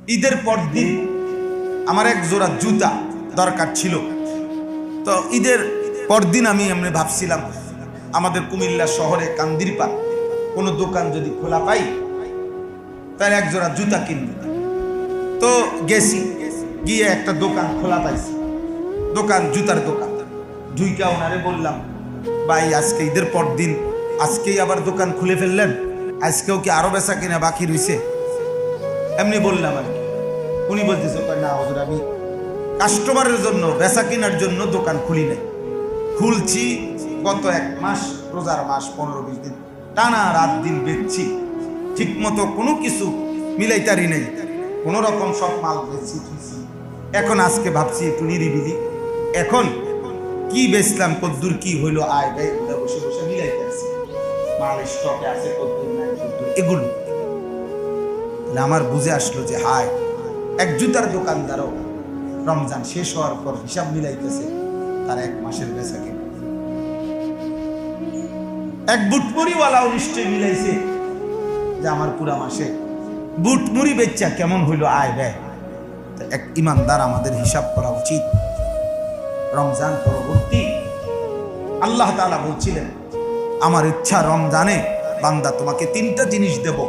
ঈদের পর দিন আমার এক জোড়া জুতা দরকার ছিল। তো ঈদের পরদিন আমি এমনি ভাবছিলাম আমাদের কুমিল্লা শহরে কান্দিরপাড় কোনো দোকান যদি খোলা পাই তাহলে এক জোড়া জুতা কিনব। তো গেছি, গিয়ে একটা দোকান খোলা পাইছি, দোকান জুতার দোকান। ঢুইকা ওনারে বললাম, ভাই আজকে ঈদের পর দিন, আজকেই আবার দোকান খুলে ফেললেন, আজকেও কি আরো বেচা কিনা বাকি রয়েছে? এমনি বললাম আর কি। উনি বলতেছে, না হুজুর, আমি কাস্টমারের জন্য বেচা কেনার জন্য দোকান খুলি নাই, খুলছি গত 1 মাস, রোজার মাস 15-20 দিন টানা রাত দিন বেচছি, ঠিক মতো কোনো কিছু মিলাইতারি নেই, কোন রকম সব মাল বেচছি। এখন আজকে ভাবছি একটু নিরিবিলি, এখন কি বেচলাম, কদ্দুর কি হইলো, আয় ব্যয় বসে বসে মিলাইতে আসছি, মাল স্টকে আছে কদ্দুর নাই কদ্দুর, এগুলো আমার বুঝে আসলো যে হায়, এক জুতার দোকানদারও রমজান শেষ হওয়ার পর হিসাব মিলাইতেছে তার 1 মাসের বেচা কিনা। এক বুটমুড়িওয়ালাও নিশ্চয় মিলাইছে যে আমার পুরা মাসে বুটমুড়ি বেচা কেমন হইলো আয় ব্যয়। এক ইমানদার আমাদের হিসাব করা উচিত। রমজান পরবর্তী আল্লাহ তাআলা বলছিলেন, আমার ইচ্ছা রমজানে বান্দা তোমাকে 3টা জিনিস দেব,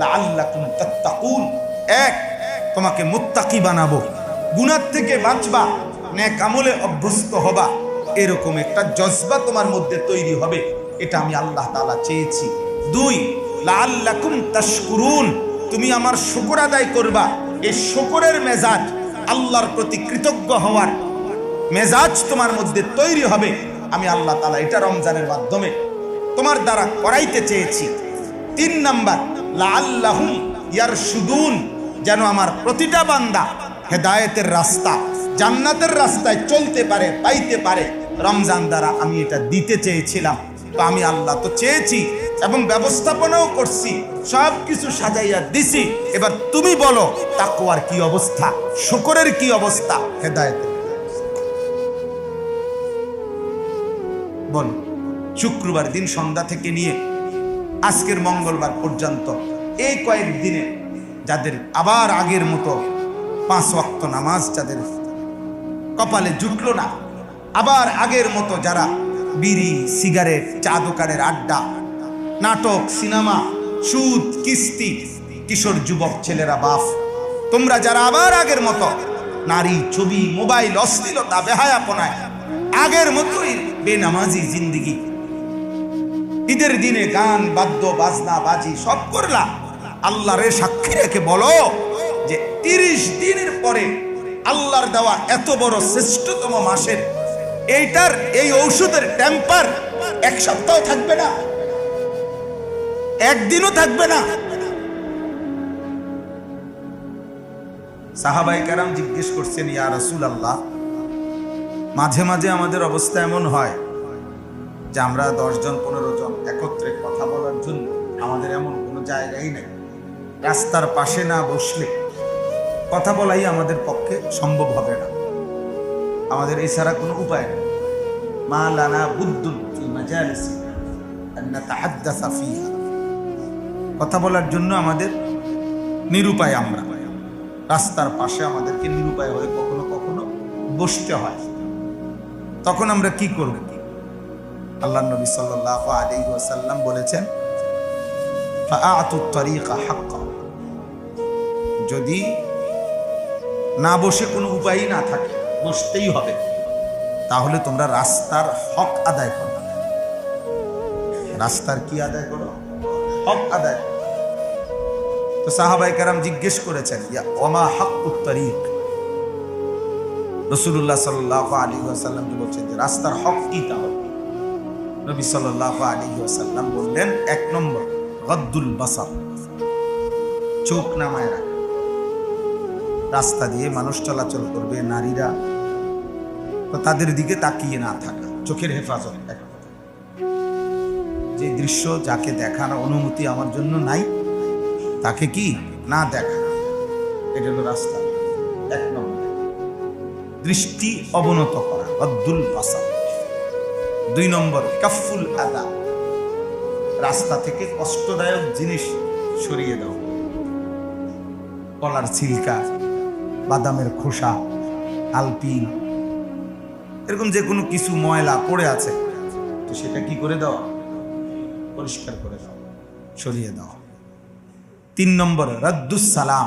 লাআল্লাকুম তাত্তাকুন। 1, তোমাকে মুত্তাকি বানাবো, গুনাহ থেকে বাঁচবা, নেক আমলে অভ্যস্ত হবা, এরকম একটা জজবা তোমার মধ্যে তৈরি হবে, এটা আমি আল্লাহ তাআলা চেয়েছি। 2, লাআল্লাকুম তাশকুরুন, তুমি আমার শুকর আদায় করবা, এই শুকরের মেজাজ, আল্লাহর প্রতি কৃতজ্ঞ হওয়ার মেজাজ তোমার মধ্যে তৈরি হবে, আমি আল্লাহ তাআলা এটা রমজানের মাধ্যমে তোমার দ্বারা করাইতে চেয়েছি। 3 নাম্বার, লাআল্লাহুম ইয়ারশুদুন, যেন আমার প্রতিটা বান্দা হেদায়েতের রাস্তা, জান্নাতের রাস্তায় চলতে পারে, পাইতে পারে, রমজান দ্বারা আমি এটা দিতে চেয়েছিলাম। তো আমি আল্লাহ তো চেয়েছি এবং ব্যবস্থাপনাও করছি, সব কিছু সাজাইয়া দিছি। এবার তুমি বলো তাকওয়ার কি অবস্থা, শুকরের কি অবস্থা, হেদায়েতের বল। শুক্রবার দিন সন্ধ্যা থেকে নিয়ে আজকের মঙ্গলবার পর্যন্ত এই কয়েকদিনে যাদের আবার আগের মতো 5 ওয়াক্ত নামাজ যাদের কপালে জুটলো না, আবার আগের মতো যারা বিড়ি, সিগারেট, চা দোকানের আড্ডা, নাটক, সিনেমা, সুদ, কিস্তি, কিশোর যুবক ছেলেরা বাপ, তোমরা যারা আবার আগের মতো নারী, ছবি, মোবাইল, অশ্লীলতা, বেহায়াপনায় আগের মতোই বেনামাজি জিন্দিগি, ঈদের দিনে গান, বাদ্য, বাজনা, বাজি সব করলা, আল্লাহরে সাক্ষী রেখে বলো যে 30 দিনের পরে আল্লাহর দেওয়া এত বড় শ্রেষ্ঠতম মাসের এইটার এই ঔষধের টেম্পার 1 সপ্তাহ থাকবে না, একদিনও থাকবে না। সাহাবায়ে কেরাম জিজ্ঞেস করছেন, ইয়া রাসূলুল্লাহ, মাঝে মাঝে আমাদের অবস্থা এমন হয় যে আমরা 10 জন 15 জন একত্রে কথা বলার জন্য আমাদের এমন কোনো জায়গাই নেই, রাস্তার পাশে না বসলে কথা বলাই আমাদের পক্ষে সম্ভব হবে না, আমাদের এছাড়া কোনো উপায় নেই। মা লানা বুদ্দুন ফি মাজালিসি আন নাতাহাদ্দাসা ফিহা, কথা বলার জন্য আমাদের নিরুপায়, আমরা রাস্তার পাশে আমাদেরকে নিরুপায় হয়ে কখনো কখনো বসতে হয়। তখন আমরা কি করব? আল্লাহ নবী সাল্লাল্লাহু আলাইহি ওয়াসাল্লাম বলেছেন, ফাআতুত তারিকা হাক্কা, যদি না বসে কোনো উপায়ই না থাকে, বসতেই হবে, তাহলে তোমরা রাস্তার হক আদায় করো। রাস্তার কি আদায় করো? হক আদায় করো। তো সাহাবায়ে কেরাম জিজ্ঞেস করেছেন, ইয়া ওমা হাক্কুত তারিক, রাসূলুল্লাহ সাল্লাল্লাহু আলাইহি ওয়াসাল্লাম বলছেন যে রাস্তার হক কি? তাহলে নবী সাল্লাল্লাহু আলাইহি ওয়াসাল্লাম বললেন, 1 নম্বর গদ্দুল বাসার, চোখ নামায় রাখা। রাস্তা দিয়ে মানুষ চলাচল করবে, নারীরা, তো তাদের দিকে তাকিয়ে না থাকা, চোখের হেফাজত। যে দৃশ্য যাকে দেখার অনুমতি আমার জন্য নাই, তাকে কি না দেখা, এটা হলো রাস্তা। 1 নম্বর দৃষ্টি অবনত করা, গদ্দুল বাসার। 2 নম্বর কাফুল আদা, রাস্তা থেকে কষ্টদায়ক জিনিস সরিয়ে দাও। কলার ছিলকা, বাদামের খোসা, আলপিন, এরকম যে কোনো কিছু ময়লা পড়ে আছে, তো সেটা কি করে দেওয়া? পরিষ্কার করে দাও, সরিয়ে দাও। 3 নম্বর রাদ্দুস সালাম।